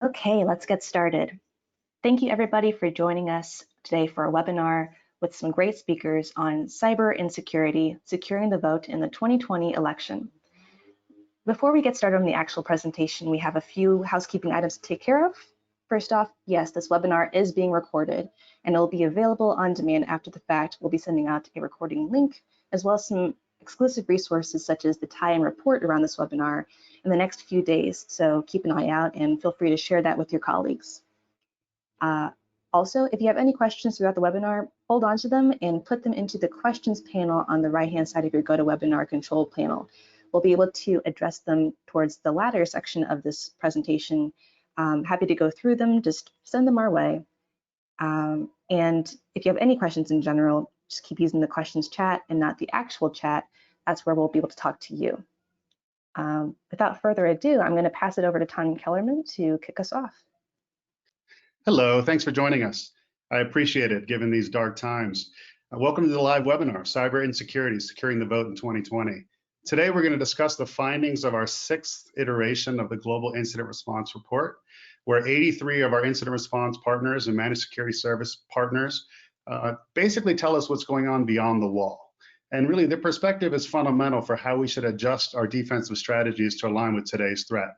Okay, let's get started. Thank you everybody for joining us today for a webinar with some great speakers on cyber insecurity, securing the vote in the 2020 election. Before we get started on the actual presentation, we have a few housekeeping items to take care of. First off, yes, this webinar is being recorded and it will be available on demand after the fact. We'll be sending out a recording link as well as some exclusive resources such as the tie-in report around this webinar in the next few days. So keep an eye out and feel free to share that with your colleagues. Also, if you have any questions throughout the webinar, hold on to them and put them into the questions panel on the right-hand side of your GoToWebinar control panel. We'll be able to address them towards the latter section of this presentation. Happy to go through them, just send them our way. And if you have any questions in general, just keep using the questions chat and not the actual chat. That's where we'll be able to talk to you. Without further ado, I'm going to pass it over to Tom Kellermann to kick us off. Hello, thanks for joining us. I appreciate it given these dark times. Welcome to the live webinar, Cyber Insecurity, Securing the Vote in 2020. Today, we're going to discuss the findings of our 6th iteration of the Global Incident Response Report, where 83 of our incident response partners and managed security service partners basically tell us what's going on beyond the wall. And really, their perspective is fundamental for how we should adjust our defensive strategies to align with today's threat.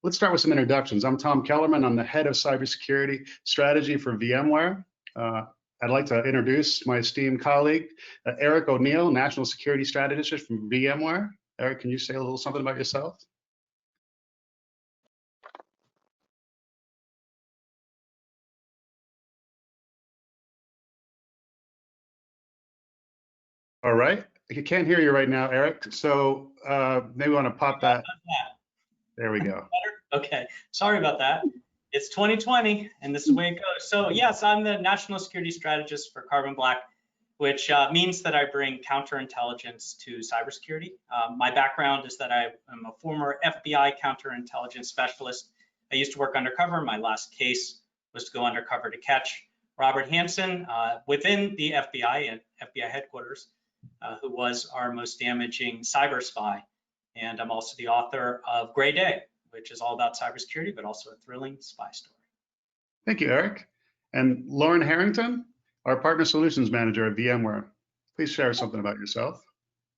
Let's start with some introductions. I'm Tom Kellermann. I'm the head of Cybersecurity Strategy for VMware. I'd like to introduce my esteemed colleague, Eric O'Neill, National Security Strategist from VMware. Eric, can you say a little something about yourself? All right. I can't hear you right now, Eric. So maybe we want to pop that. There we go. Okay, sorry about that. It's 2020, and this is the way it goes. So yes, I'm the National Security Strategist for Carbon Black, which means that I bring counterintelligence to cybersecurity. My background is that I am a former FBI counterintelligence specialist. I used to work undercover. My last case was to go undercover to catch Robert Hansen within the FBI and FBI headquarters, who was our most damaging cyber spy. And I'm also the author of Gray Day, which is all about cybersecurity, but also a thrilling spy story. Thank you, Eric. And Lauren Harrington, our Partner Solutions Manager at VMware. Please share something about yourself.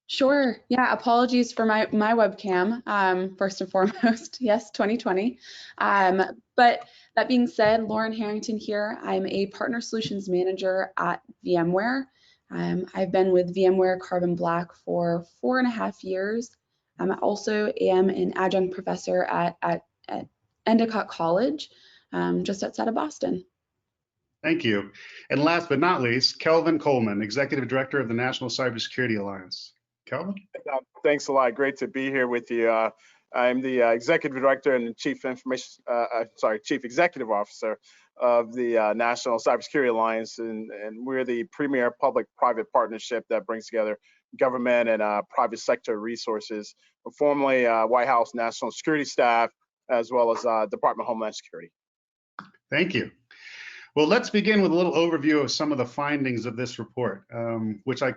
Sure. Yeah, apologies for my webcam, first and foremost. Yes, 2020. But that being said, Lauren Harrington here. I'm a Partner Solutions Manager at VMware. I've been with VMware Carbon Black for 4.5 years. I also am an adjunct professor at Endicott College, just outside of Boston. Thank you. And last but not least, Kelvin Coleman, Executive Director of the National Cybersecurity Alliance. Kelvin? Thanks a lot. Great to be here with you. I'm the Executive Director and Chief Executive Officer of the National Cybersecurity Alliance, and we're the premier public-private partnership that brings together government and private sector resources, formerly White House National Security Staff, as well as Department of Homeland Security. Thank you. Well, let's begin with a little overview of some of the findings of this report, which I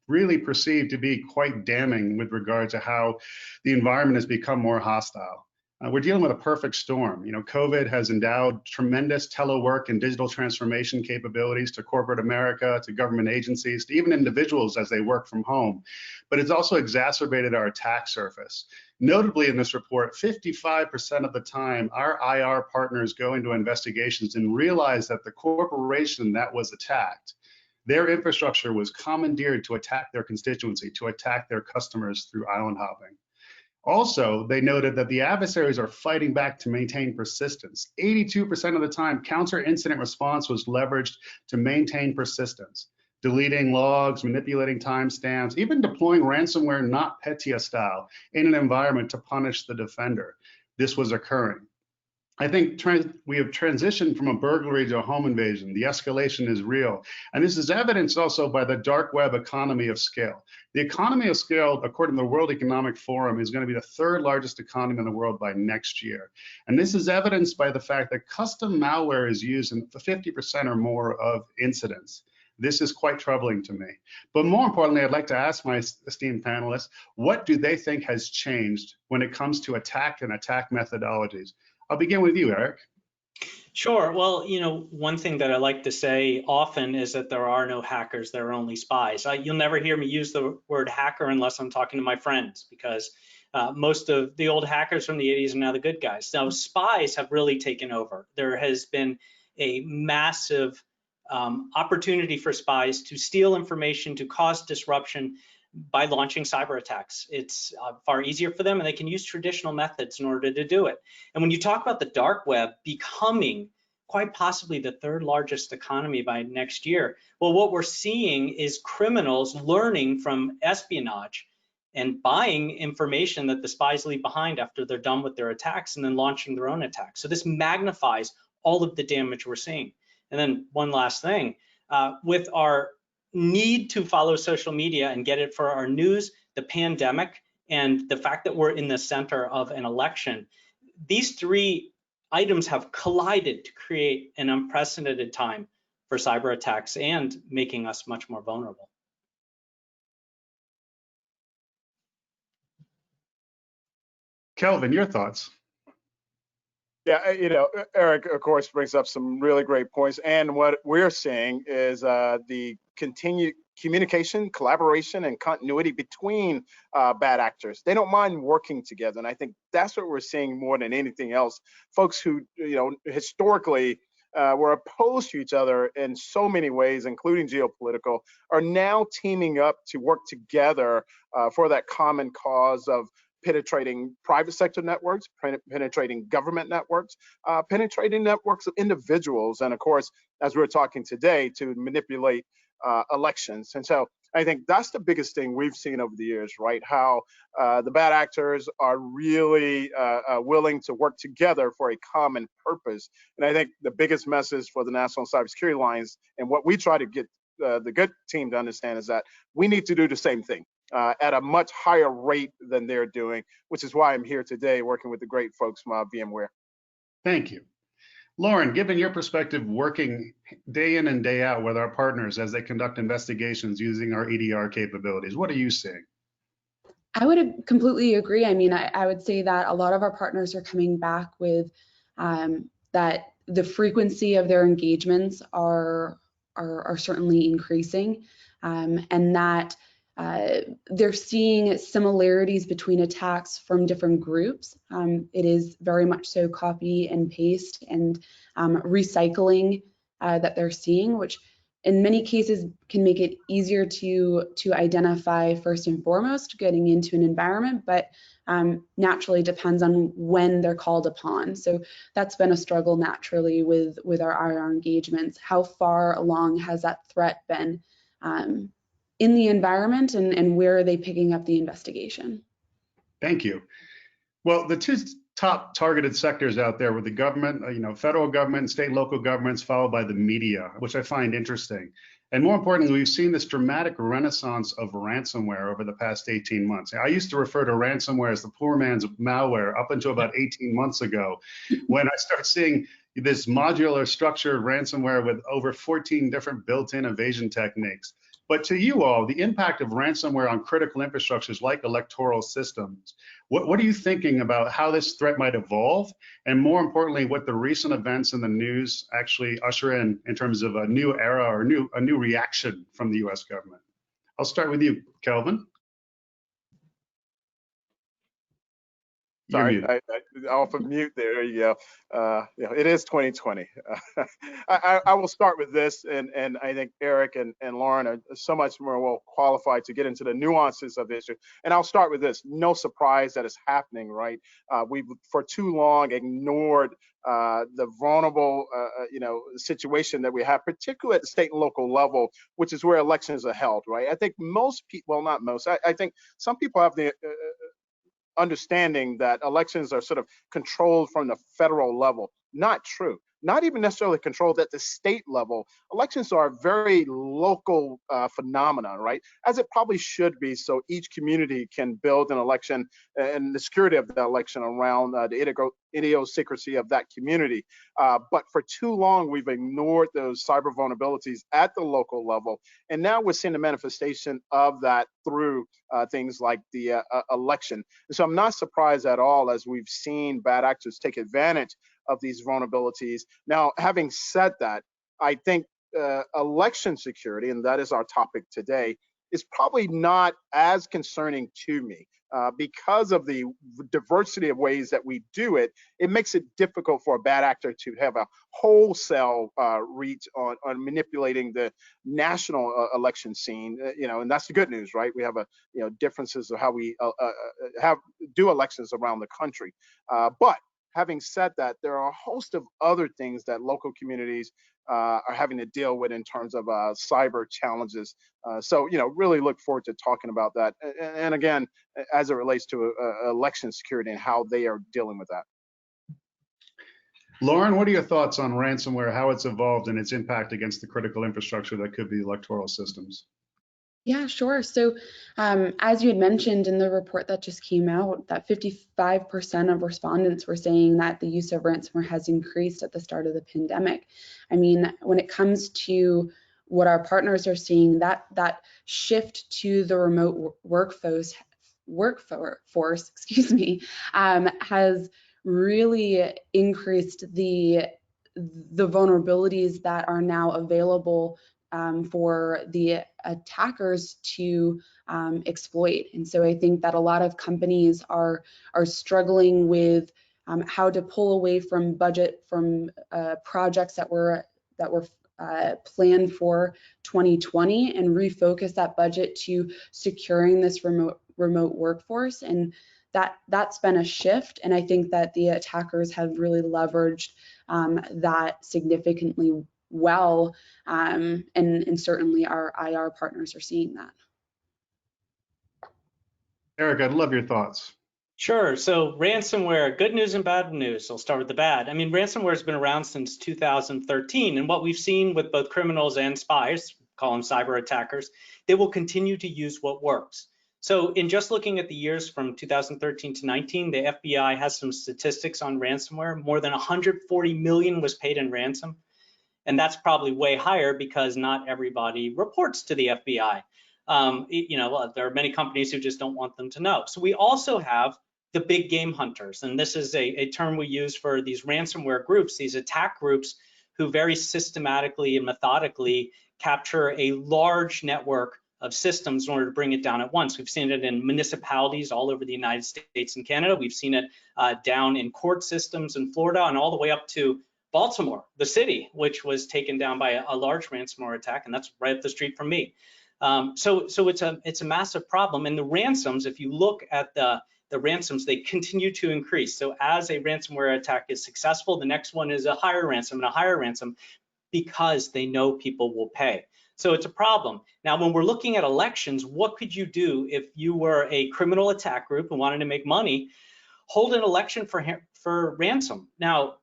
really perceive to be quite damning with regard to how the environment has become more hostile. We're dealing with a perfect storm. You know, COVID has endowed tremendous telework and digital transformation capabilities to corporate America, to government agencies, to even individuals as they work from home. But it's also exacerbated our attack surface. Notably in this report, 55% of the time, our IR partners go into investigations and realize that the corporation that was attacked, their infrastructure was commandeered to attack their constituency, to attack their customers through island hopping. Also, they noted that the adversaries are fighting back to maintain persistence. 82% of the time, counter-incident response was leveraged to maintain persistence, deleting logs, manipulating timestamps, even deploying ransomware not Petya style in an environment to punish the defender. This was occurring. I think we have transitioned from a burglary to a home invasion. The escalation is real. And this is evidenced also by the dark web economy of scale. The economy of scale, according to the World Economic Forum, is going to be the 3rd largest economy in the world by next year. And this is evidenced by the fact that custom malware is used in 50% or more of incidents. This is quite troubling to me. But more importantly, I'd like to ask my esteemed panelists, what do they think has changed when it comes to attack and attack methodologies? I'll begin with you, Eric. Sure. Well, one thing that I like to say often is that there are no hackers, there are only spies. You'll never hear me use the word hacker unless I'm talking to my friends, because most of the old hackers from the 80s are now the good guys. Now, spies have really taken over. There has been a massive opportunity for spies to steal information, to cause disruption by launching cyber attacks. It's far easier for them, and they can use traditional methods in order to do it. And when you talk about the dark web becoming quite possibly the third largest economy by next year, well, what we're seeing is criminals learning from espionage and buying information that the spies leave behind after they're done with their attacks, and then launching their own attacks. So this magnifies all of the damage we're seeing. And then one last thing, with our need to follow social media and get it for our news, the pandemic, and the fact that we're in the center of an election, these three items have collided to create an unprecedented time for cyber attacks and making us much more vulnerable. Kelvin, your thoughts? Yeah, Eric, of course, brings up some really great points. And what we're seeing is the continued communication, collaboration, and continuity between bad actors. They don't mind working together. And I think that's what we're seeing more than anything else. Folks who, historically were opposed to each other in so many ways, including geopolitical, are now teaming up to work together for that common cause of penetrating private sector networks, penetrating government networks, penetrating networks of individuals, and of course, as we're talking today, to manipulate elections. And so I think that's the biggest thing we've seen over the years, right? How the bad actors are really willing to work together for a common purpose. And I think the biggest message for the National Cybersecurity Alliance, and what we try to get the good team to understand, is that we need to do the same thing. At a much higher rate than they're doing, which is why I'm here today working with the great folks from VMware. Thank you. Lauren, given your perspective working day in and day out with our partners as they conduct investigations using our EDR capabilities, what are you seeing? I would completely agree. I mean, I would say that a lot of our partners are coming back with that the frequency of their engagements are certainly increasing, and that they're seeing similarities between attacks from different groups. It is very much so copy and paste and recycling that they're seeing, which in many cases can make it easier to identify first and foremost getting into an environment, but naturally depends on when they're called upon. So that's been a struggle naturally with our IR engagements. How far along has that threat been in the environment, and where are they picking up the investigation? Thank you. Well, the two top targeted sectors out there were the government, federal government, state and local governments, followed by the media, which I find interesting. And more importantly, we've seen this dramatic renaissance of ransomware over the past 18 months. I used to refer to ransomware as the poor man's malware up until about 18 months ago, when I started seeing this modular structured ransomware with over 14 different built-in evasion techniques. But to you all, the impact of ransomware on critical infrastructures like electoral systems, what are you thinking about how this threat might evolve? And more importantly, what the recent events in the news actually usher in terms of a new era or a new reaction from the US government? I'll start with you, Kelvin. Sorry, I off of mute there. There you go. It is 2020. I will start with this, and I think Eric and Lauren are so much more well qualified to get into the nuances of the issue. And I'll start with this. No surprise that it's happening, right? We've for too long ignored the vulnerable, situation that we have, particularly at the state and local level, which is where elections are held, right? I think most people, well, not most, I think some people have the understanding that elections are sort of controlled from the federal level. Not true. Not even necessarily controlled at the state level. Elections are a very local phenomenon, right? As it probably should be, so each community can build an election and the security of the election around the idiosyncrasy of that community. But for too long, we've ignored those cyber vulnerabilities at the local level. And now we're seeing the manifestation of that through things like the election. And so I'm not surprised at all, as we've seen bad actors take advantage of these vulnerabilities. Now, having said that, I think election security, and that is our topic today, is probably not as concerning to me. Because of the diversity of ways that we do it, it makes it difficult for a bad actor to have a wholesale reach on manipulating the national election scene. And that's the good news, right? We have differences of how we do elections around the country. But having said that, there are a host of other things that local communities are having to deal with in terms of cyber challenges. So, really look forward to talking about that. And again, as it relates to election security and how they are dealing with that. Lauren, what are your thoughts on ransomware, how it's evolved and its impact against the critical infrastructure that could be electoral systems? Yeah, sure. So as you had mentioned in the report that just came out, that 55% of respondents were saying that the use of ransomware has increased at the start of the pandemic. I mean, when it comes to what our partners are seeing, that shift to the remote workforce, excuse me, has really increased the vulnerabilities that are now available for the attackers to exploit. And so I think that a lot of companies are struggling with how to pull away from budget from projects that were planned for 2020 and refocus that budget to securing this remote workforce. And that's been a shift. And I think that the attackers have really leveraged that significantly well, and certainly our IR partners are seeing that. Eric, I'd love your thoughts. Sure. So ransomware, good news and bad news. I'll start with the bad. I mean, ransomware has been around since 2013, and what we've seen with both criminals and spies, call them cyber attackers, they will continue to use what works. So in just looking at the years from 2013 to 19, the FBI has some statistics on ransomware. More than 140 million was paid in ransom. And that's probably way higher because not everybody reports to the FBI. There are many companies who just don't want them to know. So we also have the big game hunters. And this is a term we use for these ransomware groups, these attack groups who very systematically and methodically capture a large network of systems in order to bring it down at once. We've seen it in municipalities all over the United States and Canada. We've seen it down in court systems in Florida and all the way up to Baltimore, the city, which was taken down by a large ransomware attack, and that's right up the street from me. So it's a massive problem. And the ransoms, if you look at the ransoms, they continue to increase. So as a ransomware attack is successful, the next one is a higher ransom and a higher ransom because they know people will pay. So it's a problem. Now, when we're looking at elections, what could you do if you were a criminal attack group and wanted to make money? Hold an election for ransom. Now,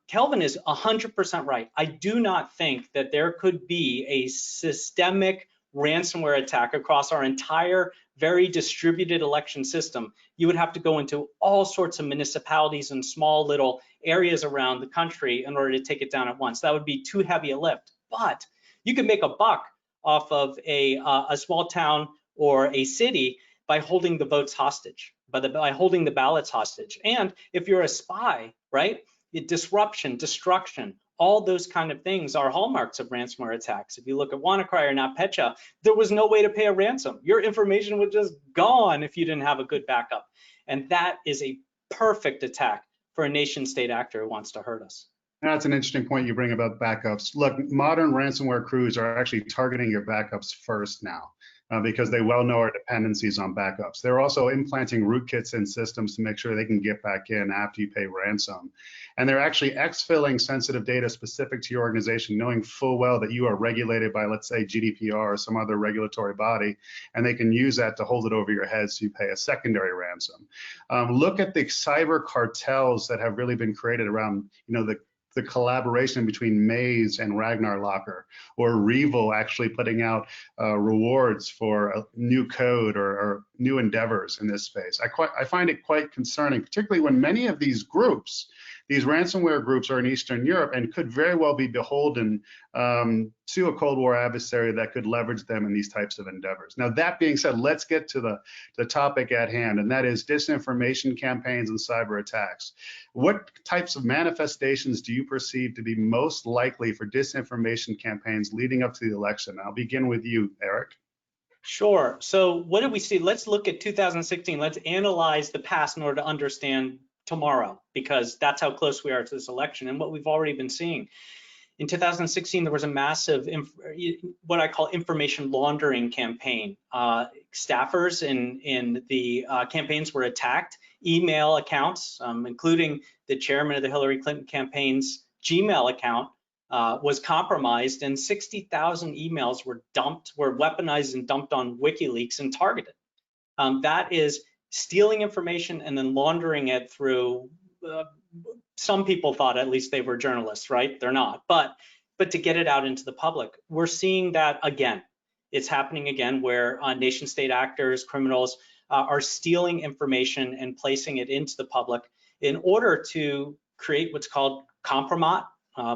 Kelvin is 100% right. I do not think that there could be a systemic ransomware attack across our entire very distributed election system. You would have to go into all sorts of municipalities and small little areas around the country in order to take it down at once. That would be too heavy a lift. But you can make a buck off of a small town or a city by holding the votes hostage, by holding the ballots hostage. And if you're a spy, right, disruption, destruction, all those kind of things are hallmarks of ransomware attacks. If you look at WannaCry or NotPetya, there was no way to pay a ransom. Your information was just gone if you didn't have a good backup. And that is a perfect attack for a nation state actor who wants to hurt us. That's an interesting point you bring about backups. Look, modern ransomware crews are actually targeting your backups first now. Because they well know our dependencies on backups. They're also implanting rootkits in systems to make sure they can get back in after you pay ransom. And they're actually exfilling sensitive data specific to your organization, knowing full well that you are regulated by, let's say, GDPR or some other regulatory body, and they can use that to hold it over your head so you pay a secondary ransom. Look at the cyber cartels that have really been created around, the collaboration between Maze and Ragnar Locker, or Revil actually putting out rewards for a new code or new endeavors in this space. I find it quite concerning, particularly when many of these groups, these ransomware groups, are in Eastern Europe and could very well be beholden to a Cold War adversary that could leverage them in these types of endeavors. Now, that being said, let's get to the topic at hand, and that is disinformation campaigns and cyber attacks. What types of manifestations do you perceive to be most likely for disinformation campaigns leading up to the election? I'll begin with you, Eric. Sure. So what did we see? Let's look at 2016. Let's analyze the past in order to understand tomorrow, because that's how close we are to this election and what we've already been seeing. In 2016, there was a massive, what I call information laundering campaign. Staffers in the campaigns were attacked. Email accounts, including the chairman of the Hillary Clinton campaign's Gmail account, was compromised, and 60,000 emails were weaponized and dumped on WikiLeaks and targeted. That is stealing information and then laundering it through. Some people thought at least they were journalists, right? They're not, but to get it out into the public. We're seeing that again. It's happening again, where nation state actors, criminals are stealing information and placing it into the public in order to create what's called compromat,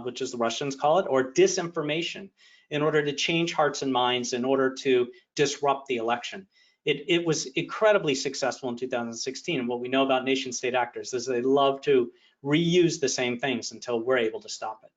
which is the Russians call it, or disinformation, in order to change hearts and minds, in order to disrupt the election. It was incredibly successful in 2016. And what we know about nation state actors is they love to reuse the same things until we're able to stop it.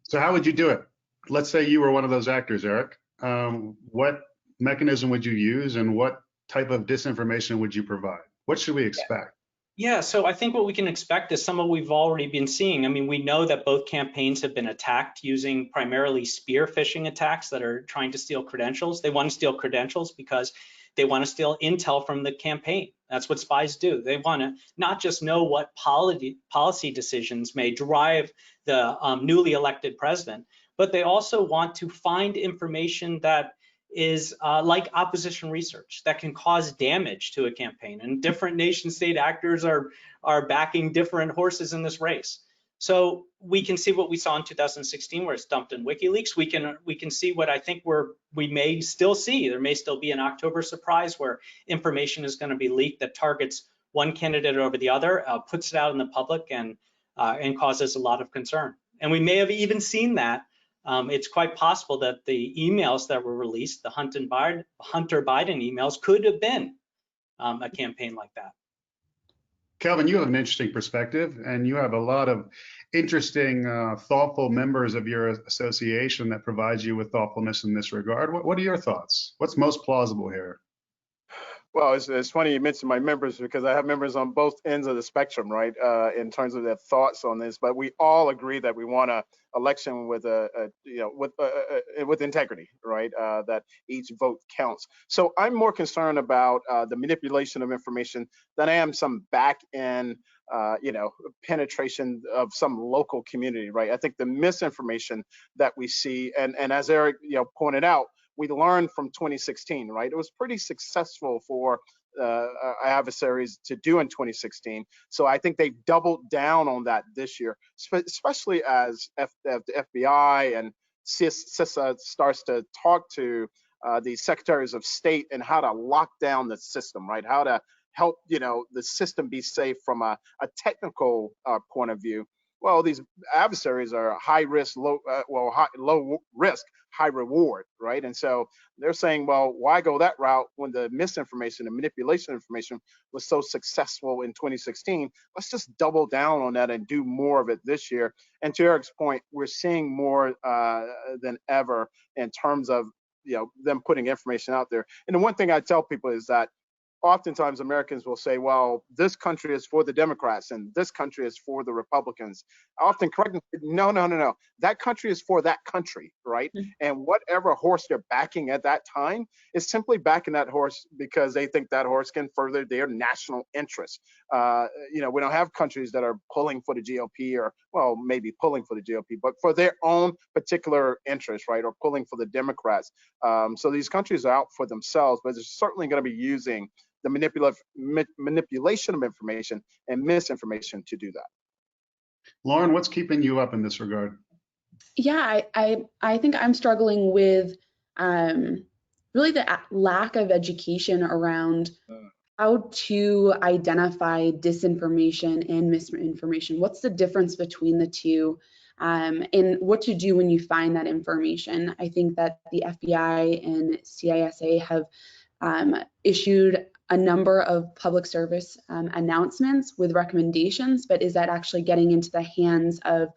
So how would you do it? Let's say you were one of those actors, Eric. What mechanism would you use, and what type of disinformation would you provide? What should we expect? Yeah, so I think what we can expect is some of what we've already been seeing. I mean, we know that both campaigns have been attacked using primarily spear phishing attacks that are trying to steal credentials. They want to steal credentials because they want to steal intel from the campaign. That's what spies do. They want to not just know what policy decisions may drive the newly elected president, but they also want to find information that is like opposition research that can cause damage to a campaign. And different nation state actors are backing different horses in this race. So we can see what we saw in 2016, where it's dumped in WikiLeaks. We can see what I think we may still see. There may still be an October surprise where information is going to be leaked that targets one candidate over the other, puts it out in the public, and causes a lot of concern. And we may have even seen that. It's quite possible that the emails that were released, the Hunter Biden emails, could have been a campaign like that. Kelvin, you have an interesting perspective, and you have a lot of interesting, thoughtful members of your association that provides you with thoughtfulness in this regard. What are your thoughts? What's most plausible here? Well, it's funny you mentioned my members, because I have members on both ends of the spectrum, right, in terms of their thoughts on this. But we all agree that we want an election with with integrity, right? That each vote counts. So I'm more concerned about the manipulation of information than I am some back end, penetration of some local community, right? I think the misinformation that we see, and as Eric pointed out, we learned from 2016, right? It was pretty successful for our adversaries to do in 2016. So I think they've doubled down on that this year, especially as the FBI and CISA starts to talk to the secretaries of state and how to lock down the system, right? How to help the system be safe from a technical point of view. Well, these adversaries are high risk, low risk, high reward, right? And so they're saying, well, why go that route when the misinformation and manipulation information was so successful in 2016? Let's just double down on that and do more of it this year. And to Eric's point, we're seeing more than ever in terms of them putting information out there. And the one thing I tell people is that oftentimes Americans will say, well, this country is for the Democrats and this country is for the Republicans. I often correct them, no. That country is for that country, right? Mm-hmm. And whatever horse they're backing at that time is simply backing that horse because they think that horse can further their national interests. We don't have countries that are pulling for the GOP, or, well, maybe pulling for the GOP, but for their own particular interests, right? Or pulling for the Democrats. So these countries are out for themselves, but they're certainly going to be using the manipulation of information and misinformation to do that. Lauren, what's keeping you up in this regard? Yeah, I think I'm struggling with really the lack of education around how to identify disinformation and misinformation. What's the difference between the two, and what to do when you find that information. I think that the FBI and CISA have issued a number of public service announcements with recommendations, but is that actually getting into the hands of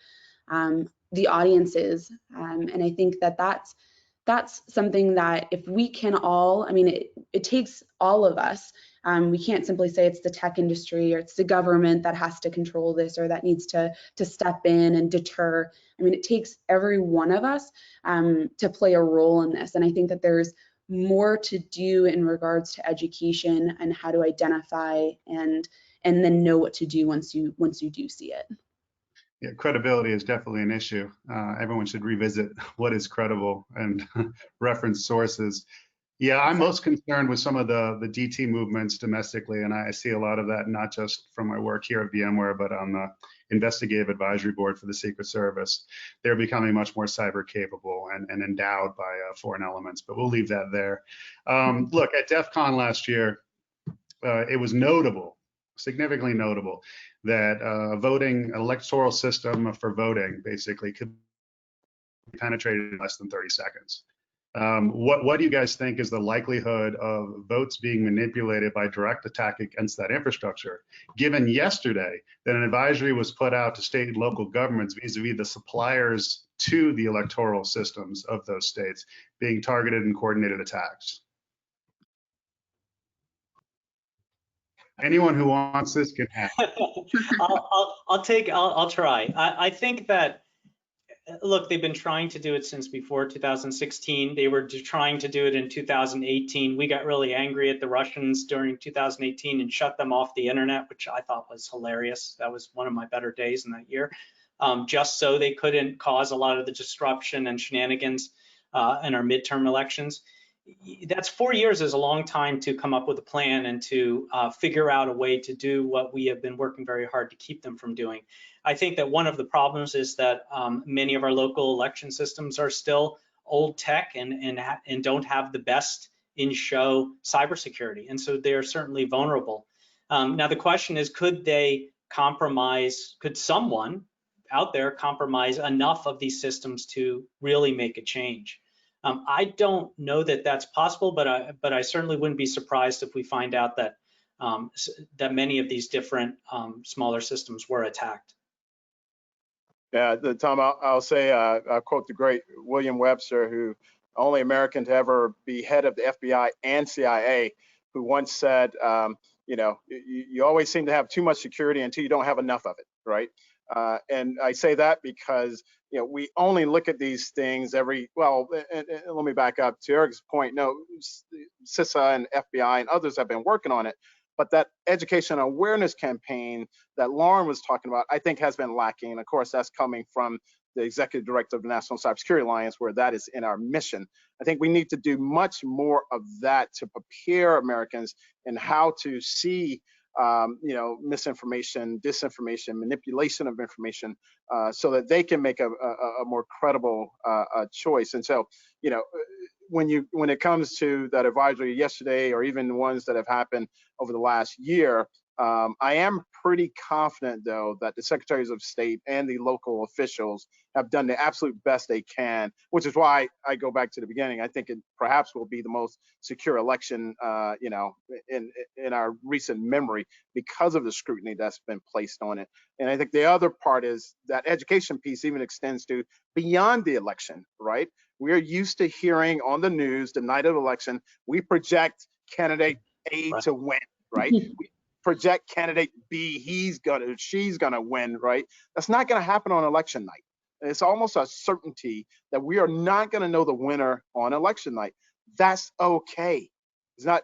the audiences? And I think that that's something that if we can all, I mean, it takes all of us. We can't simply say it's the tech industry or it's the government that has to control this or that needs to step in and deter. I mean, it takes every one of us to play a role in this. And I think that there's more to do in regards to education and how to identify and then know what to do once you do see it. Yeah, credibility is definitely an issue. Everyone should revisit what is credible and reference sources. Yeah, I'm most concerned with some of the DT movements domestically, and I see a lot of that not just from my work here at VMware, but on the investigative advisory board for the Secret Service. They're becoming much more cyber capable and endowed by foreign elements, but we'll leave that there. Look, at DEF CON last year, it was notable, significantly notable, that an electoral system for voting basically could be penetrated in less than 30 seconds. What do you guys think is the likelihood of votes being manipulated by direct attack against that infrastructure, given yesterday that an advisory was put out to state and local governments vis-a-vis the suppliers to the electoral systems of those states being targeted in coordinated attacks? Anyone who wants this can have. I'll try. I think that, look, they've been trying to do it since before 2016. They were trying to do it in 2018. We got really angry at the Russians during 2018 and shut them off the internet, which I thought was hilarious. That was one of my better days in that year, just so they couldn't cause a lot of the disruption and shenanigans in our midterm elections. That's 4 years is a long time to come up with a plan and to figure out a way to do what we have been working very hard to keep them from doing. I think that one of the problems is that many of our local election systems are still old tech and don't have the best in show cybersecurity, and so they are certainly vulnerable. Now the question is, could someone out there compromise enough of these systems to really make a change? I don't know that that's possible, but I certainly wouldn't be surprised if we find out that that many of these different smaller systems were attacked. Yeah, Tom, I'll say, I'll quote the great William Webster, who only American to ever be head of the FBI and CIA, who once said, you know, you always seem to have too much security until you don't have enough of it, right? And I say that because, you know, we only look at these things and let me back up to Eric's point. No, CISA and FBI and others have been working on it, but that education awareness campaign that Lauren was talking about, I think has been lacking. Of course, that's coming from the executive director of the National Cybersecurity Alliance, where that is in our mission. I think we need to do much more of that to prepare Americans in how to see you know, misinformation, disinformation, manipulation of information, so that they can make a more credible choice. And so, you know, when it comes to that advisory yesterday, or even the ones that have happened over the last year, I am pretty confident, though, that the secretaries of state and the local officials have done the absolute best they can, which is why I go back to the beginning. I think it perhaps will be the most secure election, you know, in our recent memory, because of the scrutiny that's been placed on it. And I think the other part is that education piece even extends to beyond the election, right? We're used to hearing on the news the night of the election, we project candidate A to win, right? We project candidate B, she's gonna win, right? That's not gonna happen on election night. It's almost a certainty that we are not gonna know the winner on election night. That's okay.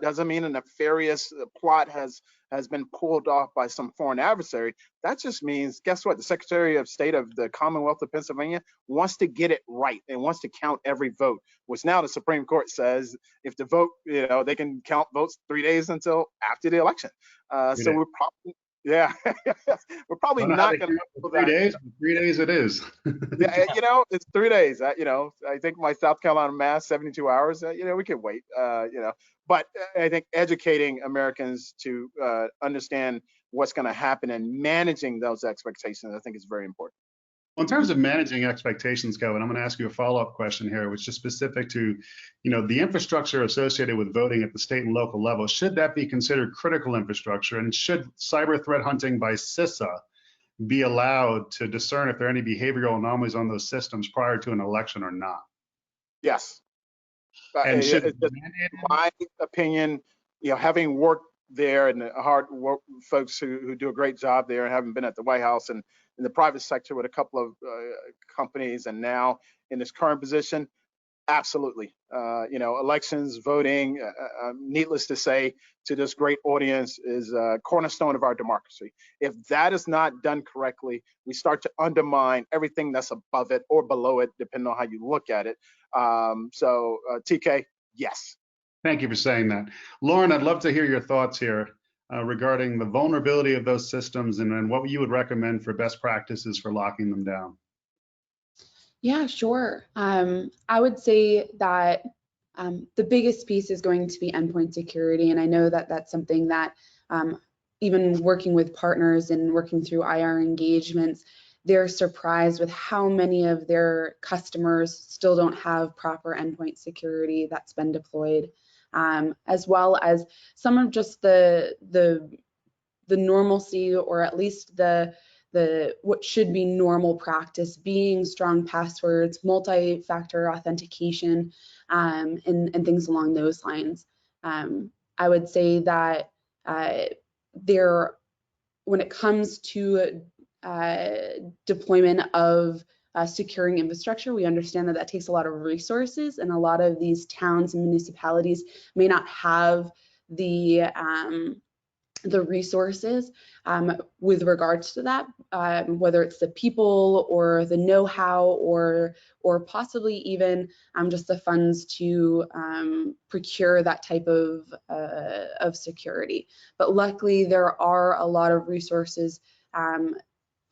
Doesn't mean a nefarious plot has been pulled off by some foreign adversary. That just means, guess what? The Secretary of State of the Commonwealth of Pennsylvania wants to get it right and wants to count every vote, which now the Supreme Court says if the vote, you know, they can count votes 3 days until after the election. So Yeah, we're probably I don't know how not they going came to up with do that. 3 days, but 3 days it is. Yeah, it's 3 days. I think my South Carolina mass 72 hours. We can wait. But I think educating Americans to understand what's going to happen and managing those expectations, I think, is very important. Well, in terms of managing expectations, Kelvin, I'm going to ask you a follow-up question here, which is specific to, the infrastructure associated with voting at the state and local level. Should that be considered critical infrastructure? And should cyber threat hunting by CISA be allowed to discern if there are any behavioral anomalies on those systems prior to an election or not? Yes. And should It's just my opinion, having worked there and the hard work folks who do a great job there, and having been at the White House and in the private sector with a couple of companies, and now in this current position, absolutely. Elections, voting, needless to say, to this great audience, is a cornerstone of our democracy. If that is not done correctly, we start to undermine everything that's above it or below it, depending on how you look at it. TK, yes. Thank you for saying that. Lauren, I'd love to hear your thoughts here regarding the vulnerability of those systems and what you would recommend for best practices for locking them down. Yeah, sure. I would say that the biggest piece is going to be endpoint security. And I know that that's something that even working with partners and working through IR engagements, they're surprised with how many of their customers still don't have proper endpoint security that's been deployed, as well as some of just the normalcy, or at least the what should be normal practice, being strong passwords, multi-factor authentication, and things along those lines. I would say that when it comes to deployment of securing infrastructure, we understand that takes a lot of resources, and a lot of these towns and municipalities may not have the resources with regards to that, whether it's the people or the know-how or possibly even just the funds to procure that type of security. But luckily, there are a lot of resources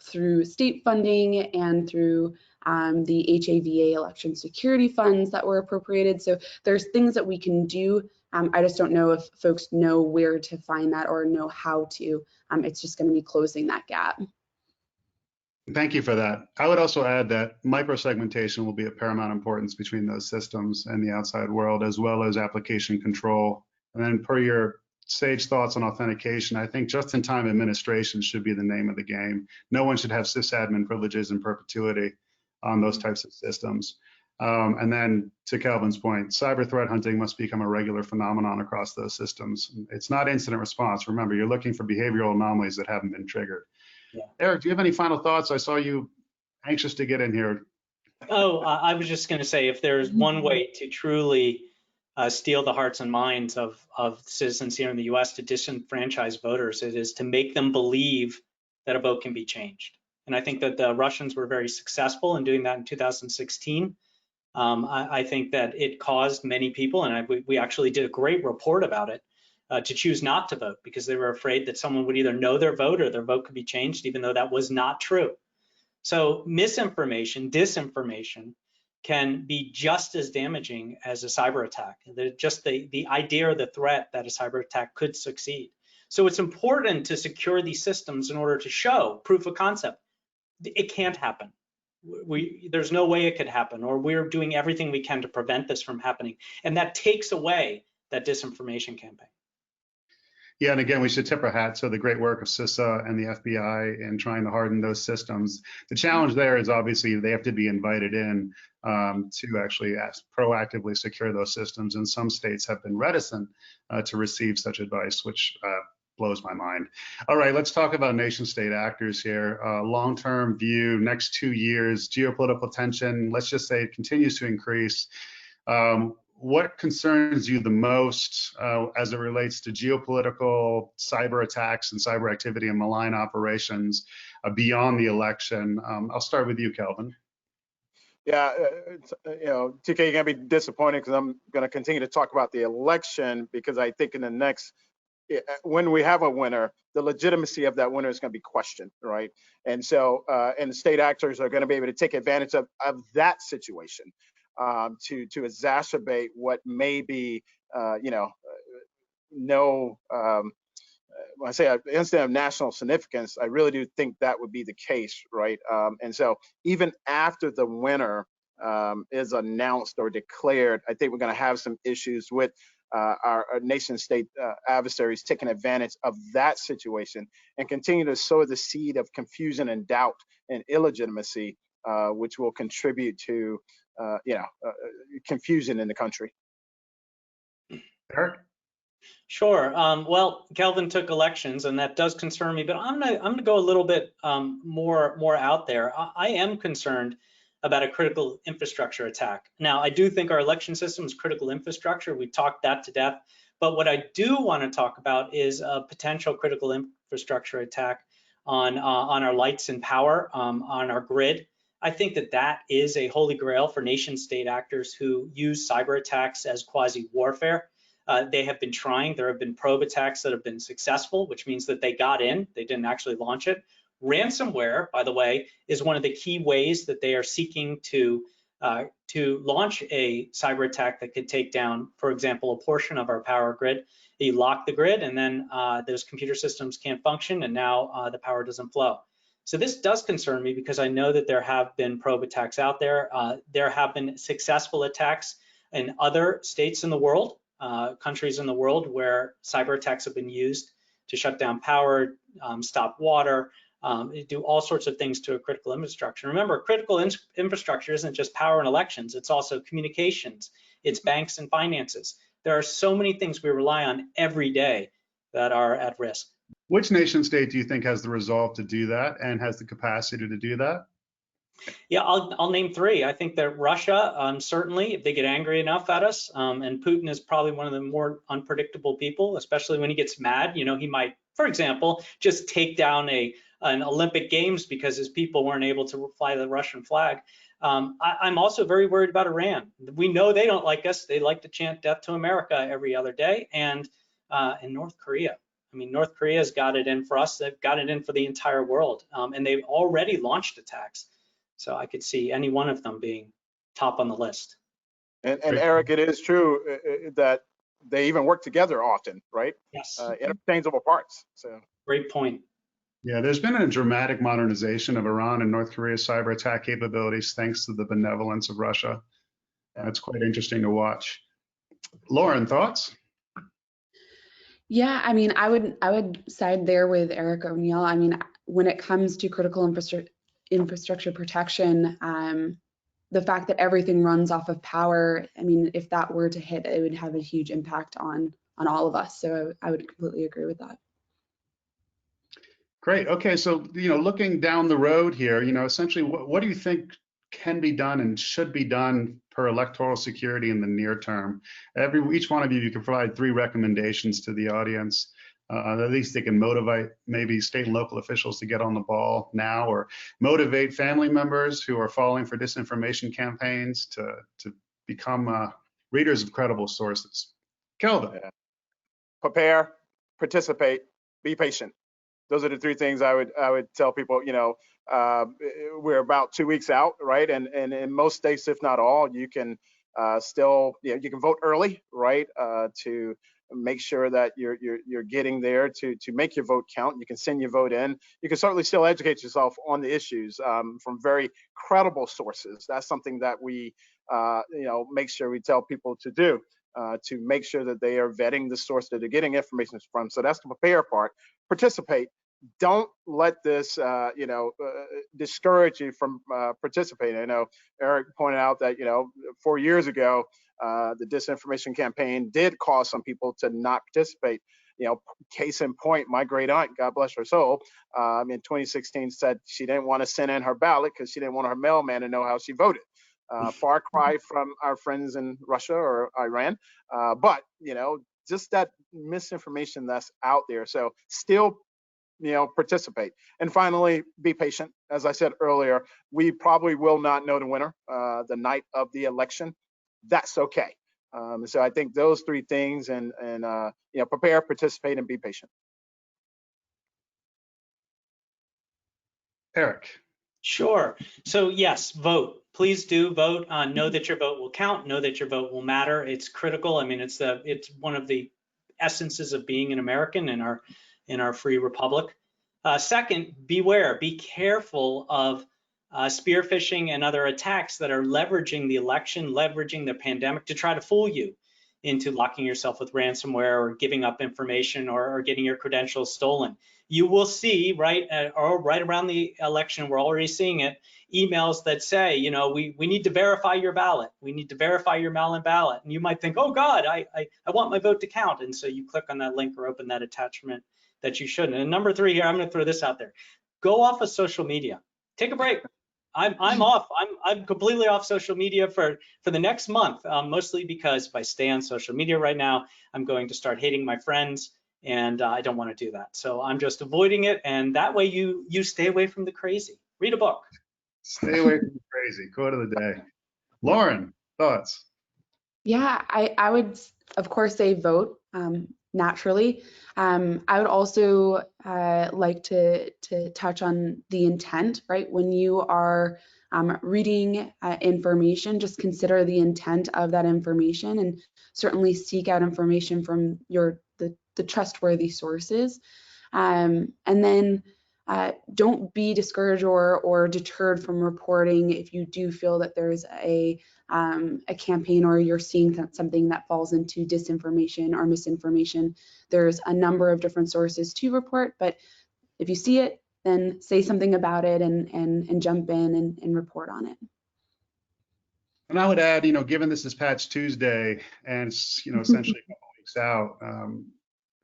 through state funding and through the HAVA election security funds that were appropriated. So there's things that we can do. I just don't know if folks know where to find that or know how to. It's just going to be closing that gap. Thank you for that. I would also add that microsegmentation will be of paramount importance between those systems and the outside world, as well as application control. And then per your sage thoughts on authentication, I think just-in-time administration should be the name of the game. No one should have sysadmin privileges in perpetuity on those types of systems. And then to Kelvin's point, cyber threat hunting must become a regular phenomenon across those systems. It's not incident response. Remember, you're looking for behavioral anomalies that haven't been triggered. Yeah. Eric, do you have any final thoughts? I saw you anxious to get in here. Oh, I was just going to say, if there's one way to truly steal the hearts and minds of citizens here in the US to disenfranchise voters, it is to make them believe that a vote can be changed. And I think that the Russians were very successful in doing that in 2016. I think that it caused many people, and we actually did a great report about it, to choose not to vote because they were afraid that someone would either know their vote or their vote could be changed, even though that was not true. So misinformation, disinformation can be just as damaging as a cyber attack. Just the idea or the threat that a cyber attack could succeed. So it's important to secure these systems in order to show proof of concept. It can't happen. There's no way it could happen, or we're doing everything we can to prevent this from happening. And that takes away that disinformation campaign. Yeah, and again, we should tip our hat to the great work of CISA and the FBI in trying to harden those systems. The challenge there is obviously they have to be invited in to actually proactively secure those systems, and some states have been reticent to receive such advice, which blows my mind. All right, let's talk about nation state actors here. Long-term view, next 2 years, geopolitical tension, let's just say it continues to increase. What concerns you the most as it relates to geopolitical cyber attacks and cyber activity and malign operations beyond the election? I'll start with you, Kelvin. Yeah, TK, you're gonna be disappointed because I'm gonna continue to talk about the election, because I think in the next when we have a winner, the legitimacy of that winner is going to be questioned, right? And so, and the state actors are going to be able to take advantage of that situation to exacerbate what may be, no. When I say an incident of national significance, I really do think that would be the case, right? And so, even after the winner is announced or declared, I think we're going to have some issues with our nation state adversaries taking advantage of that situation and continue to sow the seed of confusion and doubt and illegitimacy, which will contribute to confusion in the country. Eric? Sure. Well, Kelvin took elections, and that does concern me. But I'm gonna go a little bit more out there. I am concerned about a critical infrastructure attack. Now, I do think our election system is critical infrastructure. We talked that to death. But what I do want to talk about is a potential critical infrastructure attack on our lights and power, on our grid. I think that is a holy grail for nation state actors who use cyber attacks as quasi warfare. They have been trying. There have been probe attacks that have been successful, which means that they got in. They didn't actually launch it. Ransomware, by the way, is one of the key ways that they are seeking to launch a cyber attack that could take down, for example, a portion of our power grid. You lock the grid, and then those computer systems can't function, and now the power doesn't flow. So this does concern me because I know that there have been probe attacks out there. There have been successful attacks in other states in the world. Countries in the world where cyber attacks have been used to shut down power, stop water, do all sorts of things to a critical infrastructure. Remember, critical infrastructure isn't just power and elections, it's also communications, it's banks and finances. There are so many things we rely on every day that are at risk. Which nation state do you think has the resolve to do that and has the capacity to do that? Yeah, I'll name three. I think that Russia, certainly, if they get angry enough at us, and Putin is probably one of the more unpredictable people, especially when he gets mad. You know, he might, for example, just take down an Olympic Games because his people weren't able to fly the Russian flag. I'm also very worried about Iran. We know they don't like us. They like to chant death to America every other day. And in North Korea. I mean, North Korea's got it in for us. They've got it in for the entire world. And they've already launched attacks. So I could see any one of them being top on the list. And Eric, it is true that they even work together often, right? Yes. Interchangeable parts. So great point. Yeah, there's been a dramatic modernization of Iran and North Korea's cyber attack capabilities thanks to the benevolence of Russia. It's quite interesting to watch. Lauren, thoughts? Yeah, I mean, I would side there with Eric O'Neill. I mean, when it comes to critical infrastructure protection, the fact that everything runs off of power, I mean, if that were to hit, it would have a huge impact on all of us. So I would completely agree with that. Great. Okay, so looking down the road here, essentially, what do you think can be done and should be done per electoral security in the near term? Each one of you can provide 3 recommendations to the audience. At least they can motivate maybe state and local officials to get on the ball now, or motivate family members who are falling for disinformation campaigns to become readers of credible sources. Kelvin. Yeah. Prepare, participate, be patient. Those are the 3 things I would tell people. We're about 2 weeks out, right? And in most states, if not all, you can still, you can vote early, right? To make sure that you're getting there to make your vote count. You can send your vote in. You can certainly still educate yourself on the issues from very credible sources. That's something that we make sure we tell people to do. To make sure that they are vetting the source that they're getting information from. So that's the prepare part. Participate. Don't let this, discourage you from participating. I know Eric pointed out that, 4 years ago, the disinformation campaign did cause some people to not participate. Case in point, my great aunt, God bless her soul, in 2016 said she didn't want to send in her ballot because she didn't want her mailman to know how she voted. Far cry from our friends in Russia or Iran, but just that misinformation that's out there. So still, participate. And finally, be patient. As I said earlier, we probably will not know the winner the night of the election. That's okay. So I think those three things, and prepare, participate, and be patient. Eric. Sure. So yes, vote. Please do vote. Know that your vote will count. Know that your vote will matter. It's critical. I mean, it's one of the essences of being an American in our free republic. Second, beware. Be careful of spear phishing and other attacks that are leveraging the election, leveraging the pandemic to try to fool you into locking yourself with ransomware or giving up information or getting your credentials stolen. You will see right around the election, we're already seeing it, emails that say, you know, we need to verify your ballot. We need to verify your mail-in ballot. And you might think, oh God, I want my vote to count. And so you click on that link or open that attachment that you shouldn't. And number three here, I'm going to throw this out there. Go off of social media. Take a break. I'm off. I'm completely off social media for the next month, mostly because if I stay on social media right now, I'm going to start hating my friends, and I don't want to do that. So I'm just avoiding it, and that way you stay away from the crazy. Read a book. Stay away from the crazy. Quote of the day. Lauren, thoughts? Yeah, I would, of course, say vote, naturally. I would also like to touch on the intent, right? When you are reading information, just consider the intent of that information and certainly seek out information from the trustworthy sources. And then don't be discouraged or deterred from reporting if you do feel that there's a campaign or you're seeing something that falls into disinformation or misinformation. There's a number of different sources to report, but if you see it, then say something about it and jump in and report on it. And I would add, you know, given this is Patch Tuesday and it's, you know, essentially a couple weeks out,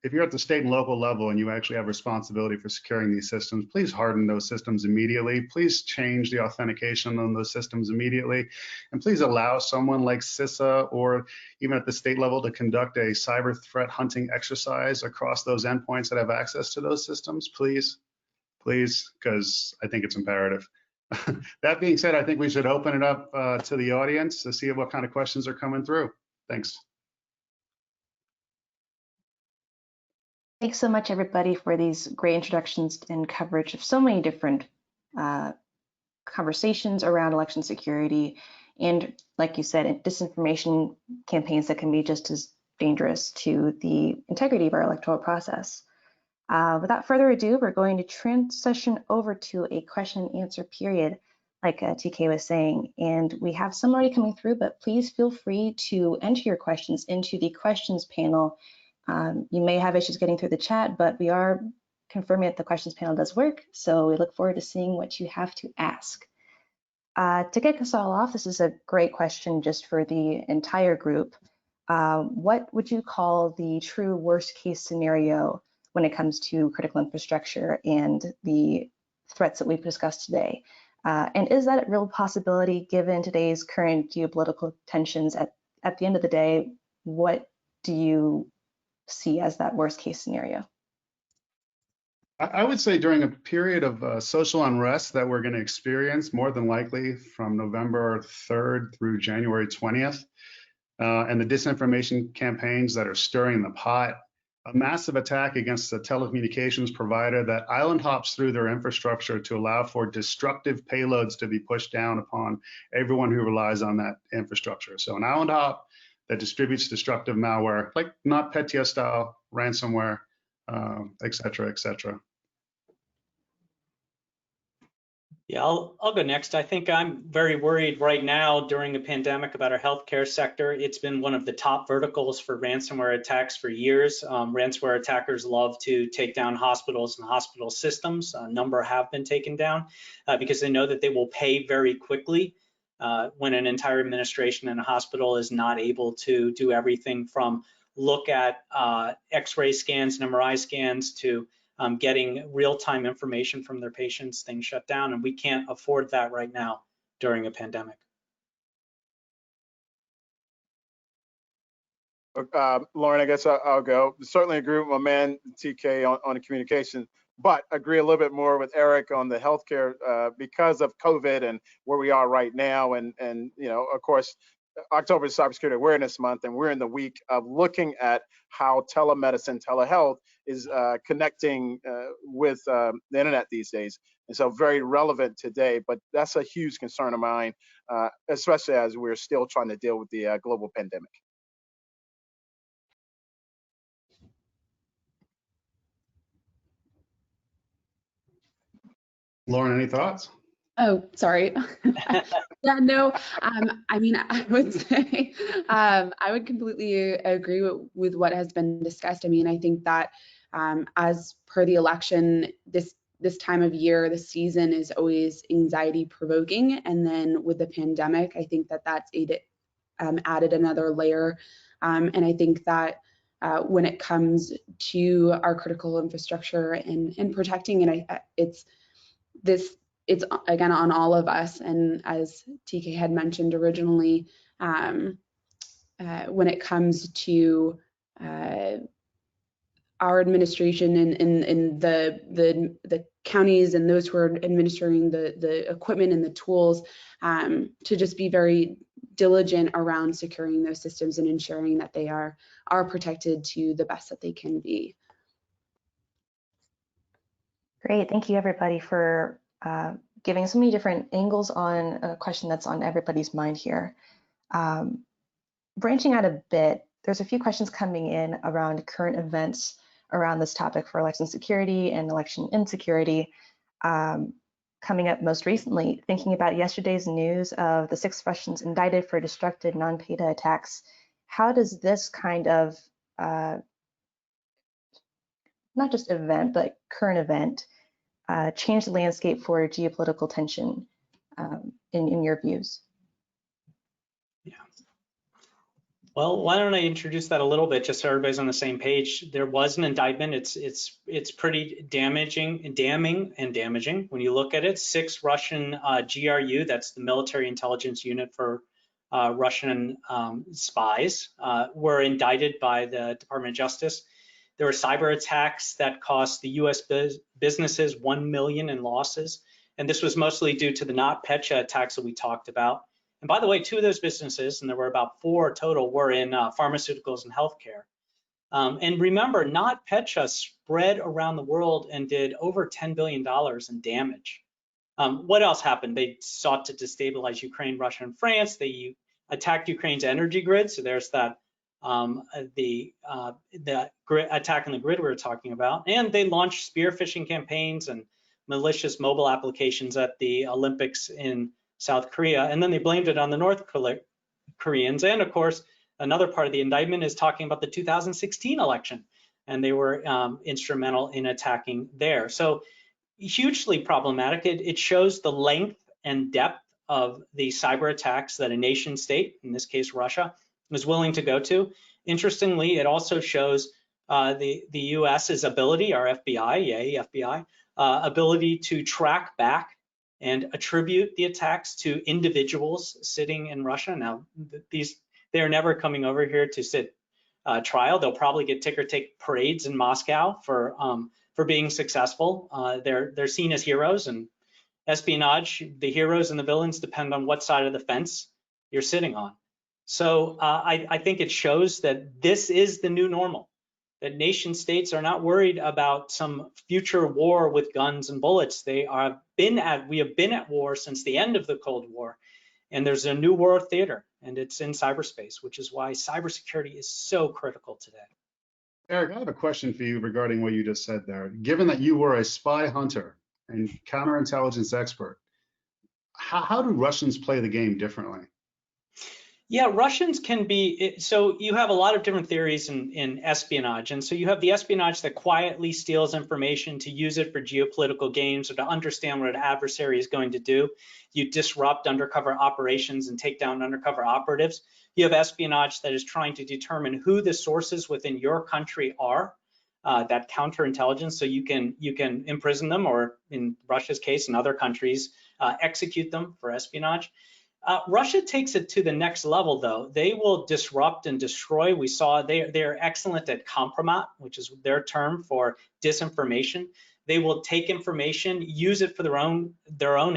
if you're at the state and local level and you actually have responsibility for securing these systems, please harden those systems immediately. Please change the authentication on those systems immediately. And please allow someone like CISA or even at the state level to conduct a cyber threat hunting exercise across those endpoints that have access to those systems, please, because I think it's imperative. That being said, I think we should open it up to the audience to see what kind of questions are coming through. Thanks. Thanks so much, everybody, for these great introductions and coverage of so many different conversations around election security. And like you said, disinformation campaigns that can be just as dangerous to the integrity of our electoral process. Without further ado, we're going to transition over to a question and answer period, like TK was saying. And we have some already coming through, but please feel free to enter your questions into the questions panel. You may have issues getting through the chat, but we are confirming that the questions panel does work. So we look forward to seeing what you have to ask. To kick us all off, this is a great question just for the entire group. What would you call the true worst case scenario when it comes to critical infrastructure and the threats that we've discussed today? And is that a real possibility given today's current geopolitical tensions? At the end of the day, what do you see as that worst case scenario? I would say during a period of social unrest that we're going to experience more than likely from November 3rd through January 20th, and the disinformation campaigns that are stirring the pot, a massive attack against the telecommunications provider that island hops through their infrastructure to allow for destructive payloads to be pushed down upon everyone who relies on that infrastructure. So an island hop that distributes destructive malware, like NotPetya style ransomware, et cetera, et cetera. Yeah, I'll go next. I think I'm very worried right now during the pandemic about our healthcare sector. It's been one of the top verticals for ransomware attacks for years. Ransomware attackers love to take down hospitals and hospital systems. A number have been taken down because they know that they will pay very quickly when an entire administration in a hospital is not able to do everything from look at X-ray scans and MRI scans to getting real-time information from their patients. Things shut down, and we can't afford that right now during a pandemic. Lauren, I guess I'll go. Certainly agree with my man TK on the communication, but agree a little bit more with Eric on the healthcare because of COVID and where we are right now. And you know, of course, October is Cybersecurity Awareness Month, and we're in the week of looking at how telemedicine, telehealth is connecting with the internet these days. And so very relevant today, but that's a huge concern of mine, especially as we're still trying to deal with the global pandemic. Lauren, any thoughts? Oh, sorry. Yeah, no, I mean, I would say I would completely agree with what has been discussed. I mean, I think that as per the election, this time of year, the season is always anxiety provoking. And then with the pandemic, I think that that's added another layer. And I think that when it comes to our critical infrastructure and protecting it, it's again on all of us. And as TK had mentioned originally, when it comes to our administration and the counties and those who are administering the equipment and the tools, to just be very diligent around securing those systems and ensuring that they are protected to the best that they can be. Great, thank you everybody for giving so many different angles on a question that's on everybody's mind here. Branching out a bit, there's a few questions coming in around current events around this topic for election security and election insecurity. Coming up most recently, thinking about yesterday's news of the 6 Russians indicted for destructive non-PETA attacks, how does this kind of, not just event, but current event, change the landscape for geopolitical tension in your views? Yeah. Well, why don't I introduce that a little bit, just so everybody's on the same page. There was an indictment. It's pretty damning and damaging when you look at it. 6 Russian GRU, that's the military intelligence unit for Russian spies, were indicted by the Department of Justice. There were cyber attacks that cost the U.S. businesses $1 million in losses, and this was mostly due to the NotPetya attacks that we talked about. And by the way, 2 of those businesses, and there were about 4 total, were in pharmaceuticals and healthcare. And remember, NotPetya spread around the world and did over $10 billion in damage. What else happened? They sought to destabilize Ukraine, Russia, and France. They attacked Ukraine's energy grid. So there's that the attack on the grid we were talking about. And they launched spear phishing campaigns and malicious mobile applications at the Olympics in South Korea, and then they blamed it on the North Koreans. And of course, another part of the indictment is talking about the 2016 election, and they were instrumental in attacking there. So hugely problematic. It shows the length and depth of the cyber attacks that a nation state, in this case Russia, was willing to go to. Interestingly, it also shows the US's ability, our FBI, yay FBI, ability to track back and attribute the attacks to individuals sitting in Russia. Now, they're never coming over here to sit trial. They'll probably get ticker-tape parades in Moscow for being successful. They're seen as heroes, and espionage, the heroes and the villains depend on what side of the fence you're sitting on. So I think it shows that this is the new normal, that nation states are not worried about some future war with guns and bullets. We have been at war since the end of the Cold War, and there's a new war theater, and it's in cyberspace, which is why cybersecurity is so critical today. Eric, I have a question for you regarding what you just said there. Given that you were a spy hunter and counterintelligence expert, how do Russians play the game differently? Yeah, Russians can be, so you have a lot of different theories in espionage. And so you have the espionage that quietly steals information to use it for geopolitical games or to understand what an adversary is going to do. You disrupt undercover operations and take down undercover operatives. You have espionage that is trying to determine who the sources within your country are, that counterintelligence, so you can imprison them, or in Russia's case, in other countries, execute them for espionage. Russia takes it to the next level, though. They will disrupt and destroy. We saw they're excellent at compromat, which is their term for disinformation. they will take information, use it for their own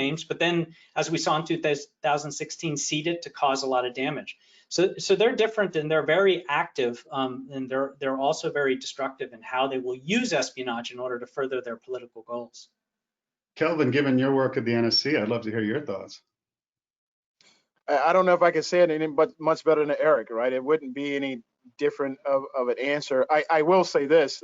aims, but then, as we saw in 2016, seed it to cause a lot of damage. So they're different, and they're very active, and they're also very destructive in how they will use espionage in order to further their political goals. Kelvin, given your work at the NSC, I'd love to hear your thoughts. I don't know if I can say it any but much better than Eric, right? It wouldn't be any different of an answer. I will say this: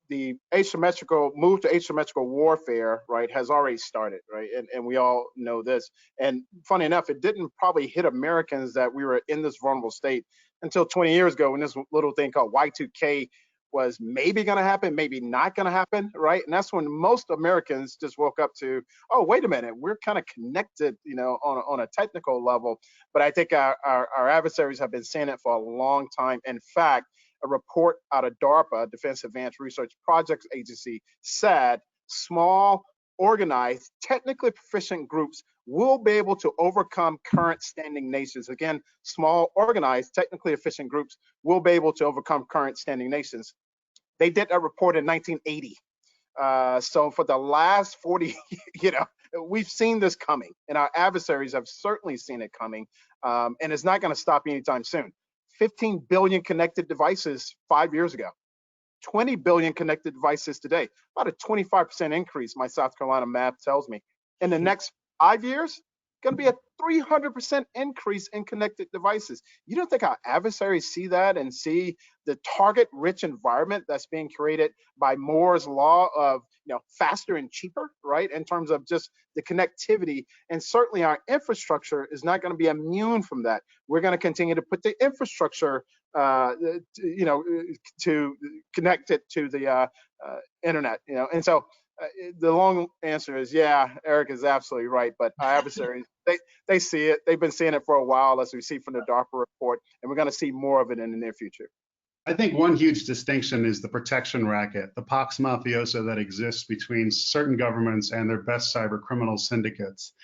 the asymmetrical move to asymmetrical warfare, right, has already started, right? And we all know this. And funny enough, it didn't probably hit Americans that we were in this vulnerable state until 20 years ago when this little thing called Y2K was maybe going to happen, maybe not going to happen, right? And that's when most Americans just woke up to, oh, wait a minute, we're kind of connected, you know, on a technical level. But I think our adversaries have been saying it for a long time. In fact, a report out of DARPA, Defense Advanced Research Projects Agency, said small, organized, technically proficient groups will be able to overcome current standing nations. Again, small, organized, technically efficient groups will be able to overcome current standing nations. They did that report in 1980. So for the last 40, you know, we've seen this coming, and our adversaries have certainly seen it coming, and it's not going to stop anytime soon. 15 billion connected devices 5 years ago, 20 billion connected devices today, about a 25% increase, my South Carolina math tells me. In the next 5 years, going to be a 300% increase in connected devices. You don't think our adversaries see that and see the target-rich environment that's being created by Moore's law of, you know, faster and cheaper, right? In terms of just the connectivity, and certainly our infrastructure is not going to be immune from that. We're going to continue to put the infrastructure, you know, to connect it to the internet, you know, and so. The long answer is, yeah, Eric is absolutely right. But our adversaries, they see it. They've been seeing it for a while, as we see from the DARPA report, and we're going to see more of it in the near future. I think one huge distinction is the protection racket, the Pax Mafiosa that exists between certain governments and their best cyber criminal syndicates.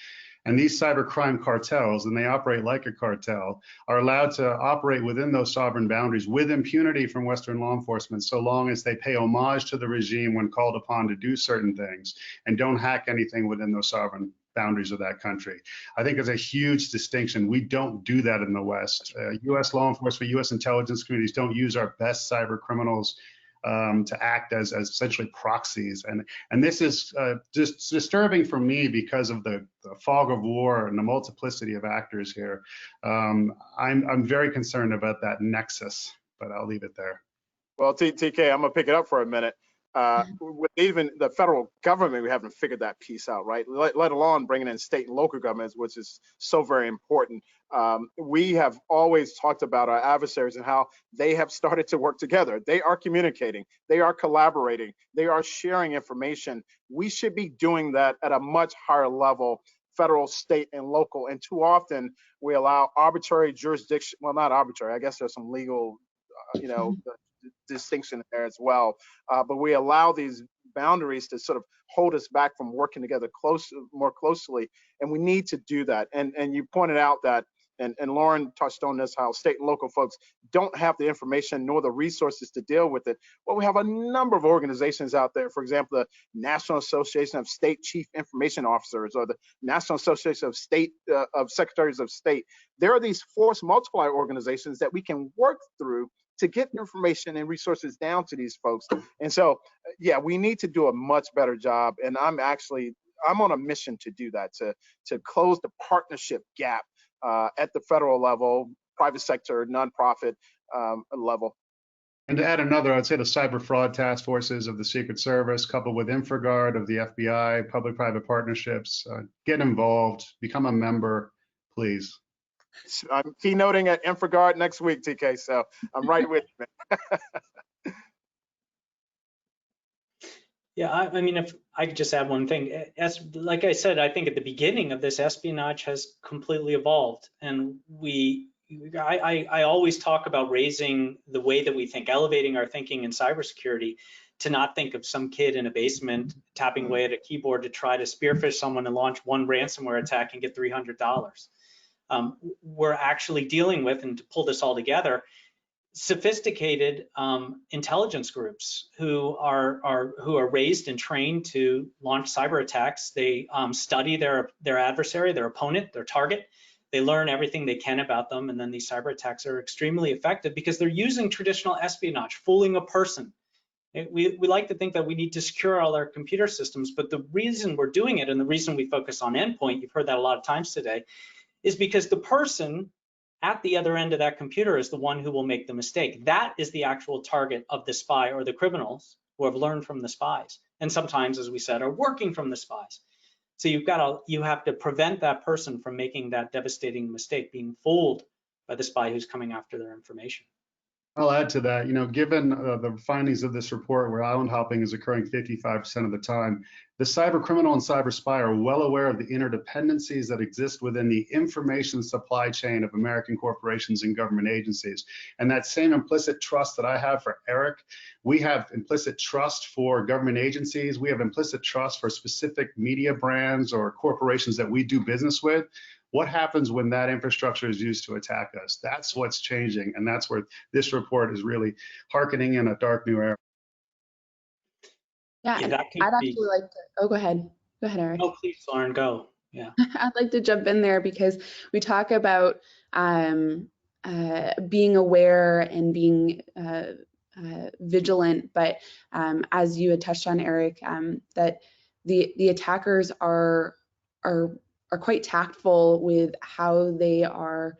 And these cybercrime cartels, and they operate like a cartel, are allowed to operate within those sovereign boundaries with impunity from Western law enforcement, so long as they pay homage to the regime when called upon to do certain things and don't hack anything within those sovereign boundaries of that country. I think there's a huge distinction. We don't do that in the West. U.S. law enforcement, U.S. intelligence communities don't use our best cyber criminals to act as essentially proxies, and this is just disturbing for me because of the fog of war and the multiplicity of actors here. I'm very concerned about that nexus, but I'll leave it there. Well, TK, I'm gonna pick it up for a minute. With even the federal government, we haven't figured that piece out, right? Let alone bringing in state and local governments, which is so very important. We have always talked about our adversaries and how they have started to work together. They are communicating, they are collaborating, they are sharing information. We should be doing that at a much higher level, federal, state, and local. And too often we allow arbitrary jurisdiction, well, not arbitrary, I guess there's some legal, you know, distinction there as well. But we allow these boundaries to sort of hold us back from working together more closely. And we need to do that. And you pointed out that, and Lauren touched on this, how state and local folks don't have the information nor the resources to deal with it. Well, we have a number of organizations out there, for example, the National Association of State Chief Information Officers, or the National Association of State of Secretaries of State. There are these force multiplier organizations that we can work through to get information and resources down to these folks. And so, yeah, we need to do a much better job. And I'm on a mission to do that, to close the partnership gap at the federal level, private sector, nonprofit level. And to add another, I'd say the cyber fraud task forces of the Secret Service, coupled with InfraGard of the FBI, public-private partnerships, get involved, become a member, please. I'm keynoting at InfraGard next week, TK, so I'm right with you. Yeah, I mean, if I could just add one thing, as like I said, I think at the beginning of this, espionage has completely evolved, and I always talk about raising the way that we think, elevating our thinking in cybersecurity, to not think of some kid in a basement tapping away at a keyboard to try to spearfish someone and launch one ransomware attack and get $300. We're actually dealing with, and to pull this all together, sophisticated intelligence groups who are raised and trained to launch cyber attacks. They study their adversary, their opponent, their target. They learn everything they can about them, and then these cyber attacks are extremely effective because they're using traditional espionage, fooling a person. We like to think that we need to secure all our computer systems, but the reason we're doing it and the reason we focus on endpoint, you've heard that a lot of times today, is because the person at the other end of that computer is the one who will make the mistake. That is the actual target of the spy or the criminals who have learned from the spies, and sometimes, as we said, are working from the spies. So you have to prevent that person from making that devastating mistake, being fooled by the spy who's coming after their information. I'll add to that, given the findings of this report where island hopping is occurring 55% of the time, the cyber criminal and cyber spy are well aware of the interdependencies that exist within the information supply chain of American corporations and government agencies. And that same implicit trust that I have for Eric, we have implicit trust for government agencies. We have implicit trust for specific media brands or corporations that we do business with. What happens when that infrastructure is used to attack us? That's what's changing, and that's where this report is really hearkening in a dark new era. Yeah, and I'd actually like to, oh, go ahead, Eric. Oh, please, Lauren, go. Yeah. I'd like to jump in there because we talk about being aware and being vigilant, but as you had touched on, Eric, that the attackers are quite tactful with how they are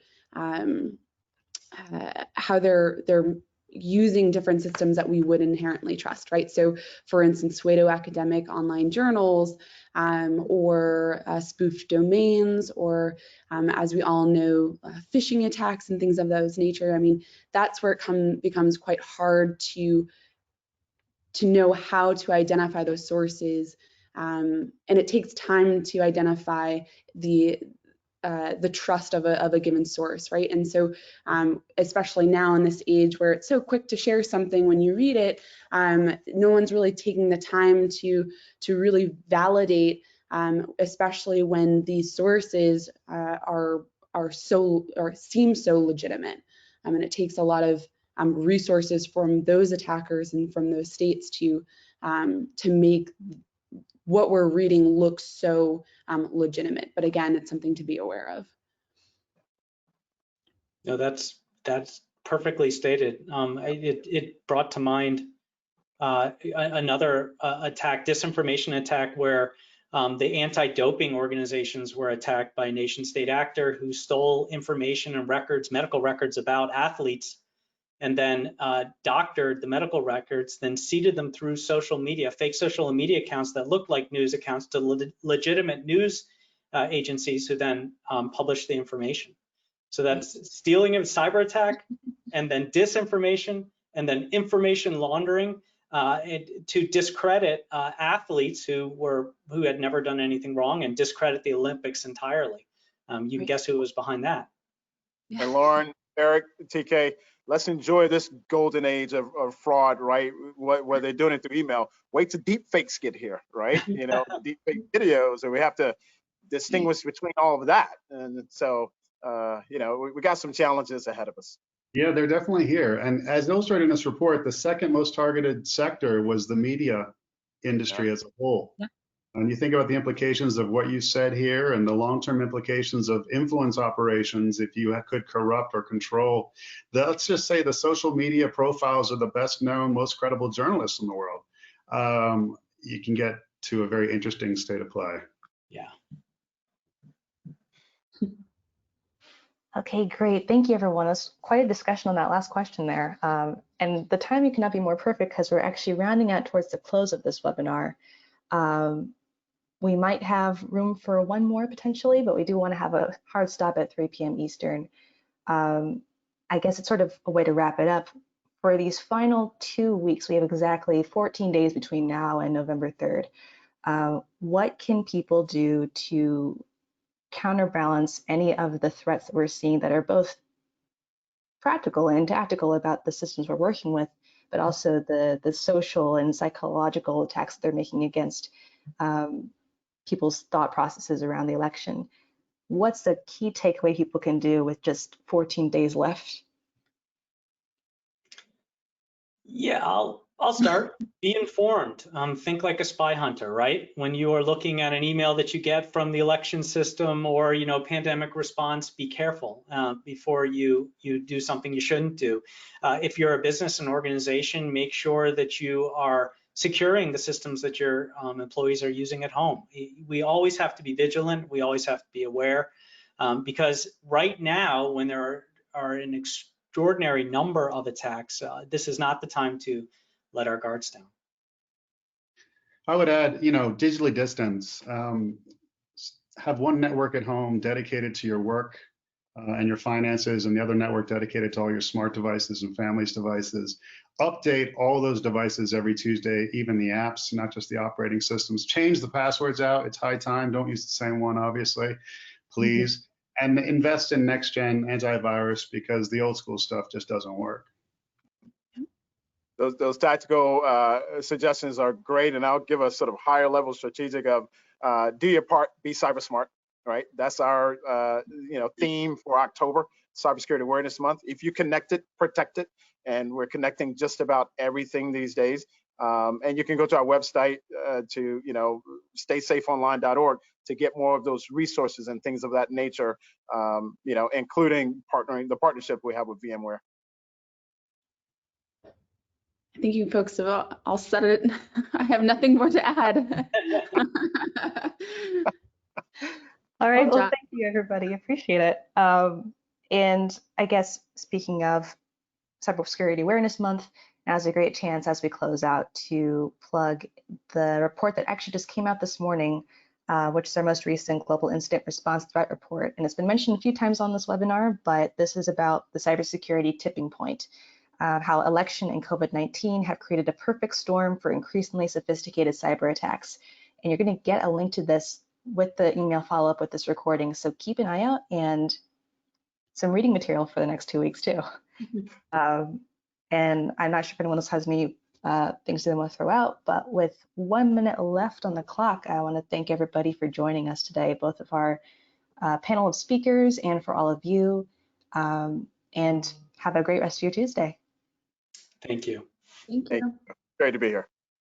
how they're using different systems that we would inherently trust, right? So for instance, pseudo-academic online journals or spoofed domains, or as we all know, phishing attacks and things of those nature. I mean, that's where it becomes quite hard to know how to identify those sources. And it takes time to identify the trust of a given source, right? And so, especially now in this age where it's so quick to share something when you read it, no one's really taking the time to really validate, especially when these sources seem so legitimate. And it takes a lot of resources from those attackers and from those states to make what we're reading looks so legitimate. But again, it's something to be aware of. No, that's perfectly stated. It brought to mind another attack, disinformation attack, where the anti-doping organizations were attacked by a nation-state actor who stole information and records, medical records about athletes, and then doctored the medical records, then seeded them through social media, fake social media accounts that looked like news accounts to legitimate news agencies who then published the information. So that's stealing of cyber attack, and then disinformation, and then information laundering to discredit athletes who had never done anything wrong and discredit the Olympics entirely. You can guess who was behind that. Yeah. And Lauren, Eric, TK, let's enjoy this golden age of fraud, right? Where they're doing it through email. Wait till deep fakes get here, right? Deep fake videos, and we have to distinguish between all of that. And so, we got some challenges ahead of us. Yeah, they're definitely here. And as illustrated in this report, the second most targeted sector was the media industry as a whole. Yeah. And you think about the implications of what you said here and the long-term implications of influence operations if you could corrupt or control. Let's just say the social media profiles of the best known, most credible journalists in the world. You can get to a very interesting state of play. Yeah. Okay, great. Thank you, everyone. It was quite a discussion on that last question there. And the timing cannot be more perfect because we're actually rounding out towards the close of this webinar. We might have room for one more potentially, but we do want to have a hard stop at 3 p.m. Eastern. I guess it's sort of a way to wrap it up. For these final 2 weeks, we have exactly 14 days between now and November 3rd. What can people do to counterbalance any of the threats that we're seeing that are both practical and tactical about the systems we're working with, but also the social and psychological attacks that they're making against people's thought processes around the election? What's the key takeaway people can do with just 14 days left? Yeah, I'll start. Be informed. Think like a spy hunter, right? When you are looking at an email that you get from the election system or pandemic response, be careful before you do something you shouldn't do. If you're a business and organization, make sure that you are securing the systems that your employees are using at home. We always have to be vigilant. We always have to be aware because right now, when there are an extraordinary number of attacks, this is not the time to let our guards down. I would add, digitally distance. Have one network at home dedicated to your work and your finances, and the other network dedicated to all your smart devices and family's devices. Update all those devices every Tuesday, even the apps, not just the operating systems. Change the passwords out. It's high time. Don't use the same one, obviously, please. And invest in next-gen antivirus because the old school stuff just doesn't work. Those tactical suggestions are great, and I'll give a sort of higher level strategic of do your part, be cyber smart, right? That's our theme for October, Cybersecurity Awareness Month. If you connect it, protect it, and we're connecting just about everything these days. And you can go to our website to staysafeonline.org to get more of those resources and things of that nature, including the partnership we have with VMware. I think you folks have all said it. I have nothing more to add. All right, well, thank you, everybody. Appreciate it. And I guess speaking of Cybersecurity Awareness Month, now's a great chance as we close out to plug the report that actually just came out this morning, which is our most recent Global Incident Response Threat Report. And it's been mentioned a few times on this webinar, but this is about the cybersecurity tipping point. How election and COVID-19 have created a perfect storm for increasingly sophisticated cyber attacks. And you're going to get a link to this with the email follow-up with this recording. So keep an eye out and some reading material for the next 2 weeks too. And I'm not sure if anyone else has any things they want to throw out, but with 1 minute left on the clock, I want to thank everybody for joining us today, both of our panel of speakers and for all of you. And have a great rest of your Tuesday. Thank you. Thank you. Great to be here.